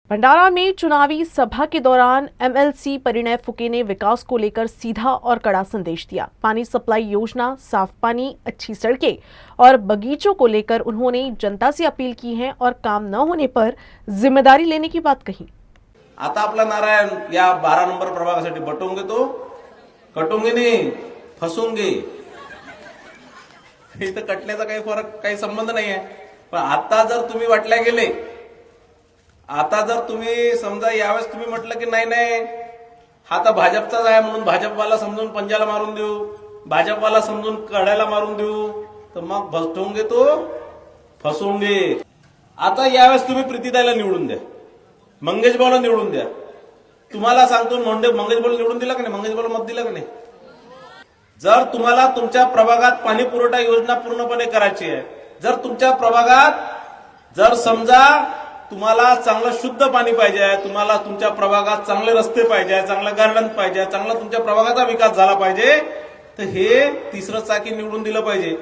भंडारा में चुनावी सभा के दौरान एमएलसी परिणय फुके ने विकास को लेकर सीधा और कड़ा संदेश दिया। पानी सप्लाई योजना, साफ पानी, अच्छी सड़कें और बगीचों को लेकर उन्होंने जनता से अपील की है और काम न होने पर जिम्मेदारी लेने की बात कही। आता आपला नारायण या 12 नंबर प्रभागासाठी बटोंगे तो कटोंगे नहीं फसोंगे। इथं कटण्याचा काही संबंध नाही आहे। पण आता जर तुम्ही वाटल्या गेले, आता जर तुम्ही समजा यावेळेस तुम्ही म्हटलं की नाही नाही हा तर भाजपचाच आहे म्हणून भाजपवाला समजून पंजाला मारून देऊ, भाजपवाला समजून कड्याला मारून देऊ, तर मग बटोंगे तो फसोंगे। आता यावेळेस तुम्ही प्रीतीताईला निवडून द्या, मंगेश भाऊला निवडून द्या। तुम्हाला सांगतो मंगेश भाऊला निवडून दिला का नाही, मंगेश भाऊला मत दिलं का नाही। जर तुम्हाला तुमच्या प्रभागात पाणी पुरवठा योजना पूर्णपणे करायची आहे, जर तुमच्या प्रभागात जर समजा तुम्हाला चांगलं शुद्ध पाणी पाहिजे आहे, तुम्हाला तुमच्या प्रभागात चांगले रस्ते पाहिजे, चांगलं गार्डन पाहिजे, चांगला तुमच्या प्रभागाचा विकास झाला पाहिजे, तर हे तिसरं चाकी निवडून दिलं पाहिजे।